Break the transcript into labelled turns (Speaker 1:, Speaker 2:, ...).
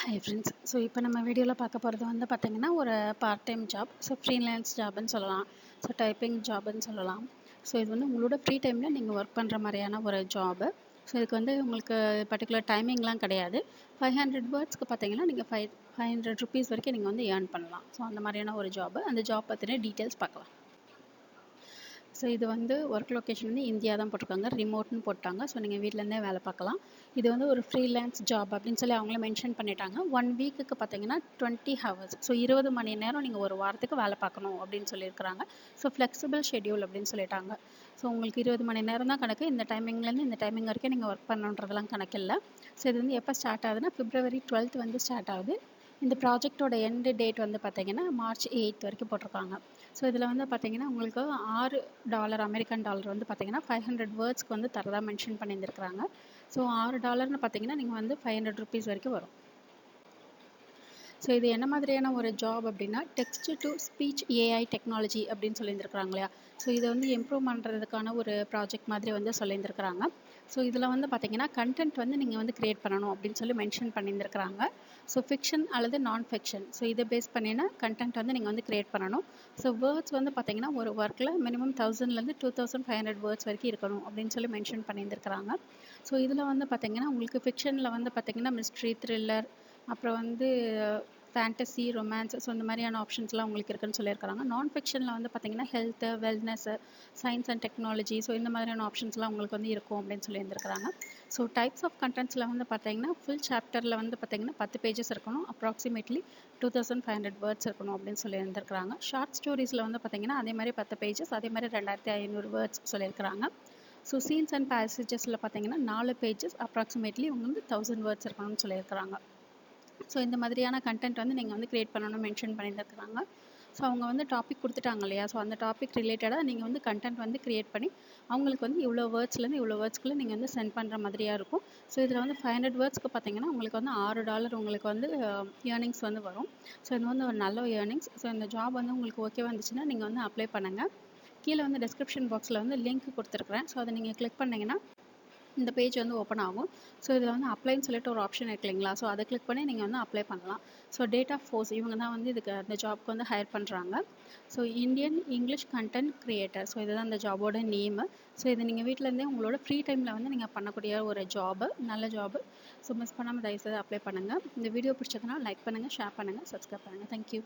Speaker 1: Hi friends. So இப்போ நம்ம வீடியோவில் பார்க்க போகிறது வந்து பார்த்திங்கன்னா ஒரு part time job. So freelance ஜாப்னு சொல்லலாம். ஸோ டைப்பிங் ஜாப்னு சொல்லலாம். ஸோ இது வந்து உங்களோட ஃப்ரீ டைமில் நீங்கள் ஒர்க் பண்ணுற மாதிரியான ஒரு ஜாபு. ஸோ இதுக்கு வந்து உங்களுக்கு பர்டிகுலர் டைமிங்லாம் கிடையாது. 500 வேர்ட்ஸ்க்கு பார்த்தீங்கன்னா நீங்கள் 500 ருபீஸ் வரைக்கும் நீங்கள் வந்து ஏர்ன் பண்ணலாம். ஸோ அந்த மாதிரியான ஒரு ஜாபு. அந்த ஜாப் பற்றின டீட்டெயில்ஸ் பார்க்கலாம். ஸோ இது வந்து ஒர்க் லொக்கேஷன் வந்து இந்தியா தான் போட்டிருக்காங்க, ரிமோட்னு போட்டாங்க. ஸோ நீங்கள் வீட்டிலேருந்தே வேலை பார்க்கலாம். இது வந்து ஒரு ஃப்ரீலான்ஸ் ஜாப் அப்படின்னு சொல்லி அவங்களே மென்ஷன் பண்ணிட்டாங்க. 1 வீக்குக்கு பார்த்தீங்கன்னா 20 ஹவர்ஸ். ஸோ 20 மணி நேரம் நீங்கள் ஒரு வாரத்துக்கு வேலை பார்க்கணும் அப்படின்னு சொல்லியிருக்கிறாங்க. ஸோ ஃப்ளெக்சிபிள் ஷெட்யூல் அப்படின்னு சொல்லிட்டாங்க. ஸோ உங்களுக்கு 20 மணி நேரம் தான் கணக்கு. இந்த டைமிங்லேருந்து இந்த டைமிங் வரைக்கும் நீங்கள் ஒர்க் பண்ணுன்றதெல்லாம் கணக்கு இல்லை. ஸோ இது வந்து எப்போ ஸ்டார்ட் ஆகுதுன்னா February 12th வந்து ஸ்டார்ட் ஆகுது. இந்த ப்ராஜெக்டோட எண்டு டேட் வந்து பார்த்தீங்கன்னா March 8th வரைக்கும் போட்டிருக்காங்க. ஸோ இதில் வந்து பார்த்தீங்கன்னா உங்களுக்கு $6 அமெரிக்கன் டாலர் வந்து பார்த்தீங்கன்னா 500 வேர்ட்ஸ்க்கு வந்து தரதா மென்ஷன் பண்ணியிருந்துருக்காங்க. ஸோ $6 பார்த்தீங்கன்னா நீங்கள் வந்து 500 ருபீஸ் வரைக்கும் வரும். ஸோ இது என்ன மாதிரியான ஒரு ஜாப் அப்படின்னா text to speech AI technology அப்படின்னு சொல்லியிருந்துருக்காங்க இல்லையா. ஸோ இதை வந்து இம்ப்ரூவ் பண்ணுறதுக்கான ஒரு ப்ராஜெக்ட் மாதிரி வந்து சொல்லியிருந்துருக்காங்க. ஸோ இதில் வந்து பார்த்தீங்கன்னா கண்டென்ட் வந்து நீங்கள் வந்து கிரியேட் பண்ணணும் அப்படின்னு சொல்லி மென்ஷன் பண்ணியிருந்துருக்காங்க. ஸோ ஃபிக்ஷன் அல்லது நான் ஃபிக்ஷன், ஸோ இதை பேஸ் பண்ணினா கண்டென்ட் வந்து நீங்கள் வந்து கிரியேட் பண்ணணும். ஸோ வேர்ட்ஸ் வந்து பார்த்தீங்கன்னா ஒரு ஒர்க்கில் மினிமம் 1000லேருந்து 2500 வேர்ட்ஸ் வரைக்கும் இருக்கணும் அப்படின்னு சொல்லி மென்ஷன் பண்ணியிருந்துருக்காங்க. ஸோ இதில் வந்து பார்த்தீங்கன்னா உங்களுக்கு ஃபிக்ஷனில் வந்து பார்த்தீங்கன்னா மிஸ்ட்ரி, த்ரில்லர், அப்புறம் வந்து ஃபேண்டசி, ரொமான்ஸ், ஸோ இந்த மாதிரியான ஆப்ஷன்ஸ்லாம் உங்களுக்கு இருக்குன்னு சொல்லியிருக்காங்க. நான் ஃபிக்ஷனில் வந்து பார்த்தீங்கன்னா health, wellness, science and technology, so இந்த மாதிரியான ஆப்ஷன்ஸ்லாம் உங்களுக்கு வந்து இருக்கும் அப்படின்னு சொல்லியிருந்துருக்காங்க. ஸோ டைப்ஸ் ஆஃப் கண்டென்ட்ஸில் வந்து பார்த்தீங்கன்னா ஃபுல் சாப்டரில் வந்து பார்த்தீங்கன்னா 10 பேஜஸ் இருக்கணும், அப்ராக்சிமேட்லி 2500 வேர்ட்ஸ் இருக்கணும் அப்படின்னு சொல்லியிருந்துருக்காங்க. ஷார்ட் ஸ்டோரிஸில் வந்து பார்த்தீங்கன்னா அதே மாதிரி 10 பேஜஸ், அதே மாதிரி 2500 வேர்ட்ஸ் சொல்லியிருக்கிறாங்க. ஸோ சீன்ஸ் அண்ட் பேசேஜஸில் பார்த்தீங்கன்னா 4 பேஜஸ், அப்ராக்சிமேட்லி உங்களுக்கு வந்து 1000 வேர்ட்ஸ் இருக்கணும்னு சொல்லியிருக்கிறாங்க. ஸோ இந்த மாதிரியான கண்டென்ட் வந்து நீங்கள் வந்து கிரியேட் பண்ணணும்னு மென்ஷன் பண்ணியிருக்கிறாங்க. ஸோ அவங்க வந்து டாபிக் கொடுத்துட்டாங்க இல்லையா. ஸோ அந்த டாபிக் ரிலேட்டடாக நீங்கள் வந்து கண்டென்ட் வந்து கிரியேட் பண்ணி அவங்களுக்கு வந்து இவ்வளோ வேர்ட்ஸ்லேருந்து இவ்வளோ வேர்ட்ஸ்க்குள்ளே நீங்கள் வந்து சென்ட் பண்ணுற மாதிரியாக இருக்கும். ஸோ இதில் வந்து 500 வேர்ட்ஸ்க்கு பார்த்தீங்கன்னா உங்களுக்கு வந்து $6 உங்களுக்கு வந்து ஏர்னிங்ஸ் வந்து வரும். ஸோ இது வந்து ஒரு நல்ல ஏர்னிங்ஸ். ஸோ இந்த ஜாப் வந்து உங்களுக்கு ஓகேவா இருந்துச்சுன்னா நீங்கள் வந்து அப்ளை பண்ணுங்கள். கீழே வந்து டிஸ்கிரிப்ஷன் பாக்ஸில் வந்து லிங்க் கொடுத்துருக்குறேன். ஸோ அதை நீங்கள் கிளிக் பண்ணிங்கன்னா இந்த பேஜ் வந்து ஓப்பன் ஆகும். ஸோ இதில் வந்து அப்ளைன்னு சொல்லிட்டு ஒரு ஆப்ஷன் இருக்கு இல்லைங்களா. ஸோ அதை கிளிக் பண்ணி நீங்கள் வந்து அப்ளை பண்ணலாம். ஸோ டேட் ஆஃப் ஃபோர்ஸ் இவங்க தான் வந்து இதுக்கு அந்த ஜாப்க்கு வந்து ஹையர் பண்ணுறாங்க. So Indian English content creator, so இதுதான் அந்த ஜாபோட நேமு. ஸோ இது நீங்கள் வீட்டிலேருந்தே உங்களோட ஃப்ரீ டைமில் வந்து நீங்கள் பண்ணக்கூடிய ஒரு ஜாபு, நல்ல ஜாபு. ஸோ மிஸ் பண்ணாமல் தயவுசெய்து அப்ளை பண்ணுங்கள். இந்த வீடியோ பிடிச்சதுன்னா லைக் பண்ணுங்கள், ஷேர் பண்ணுங்கள், சப்ஸ்கிரைப் பண்ணுங்கள். தேங்க்யூ.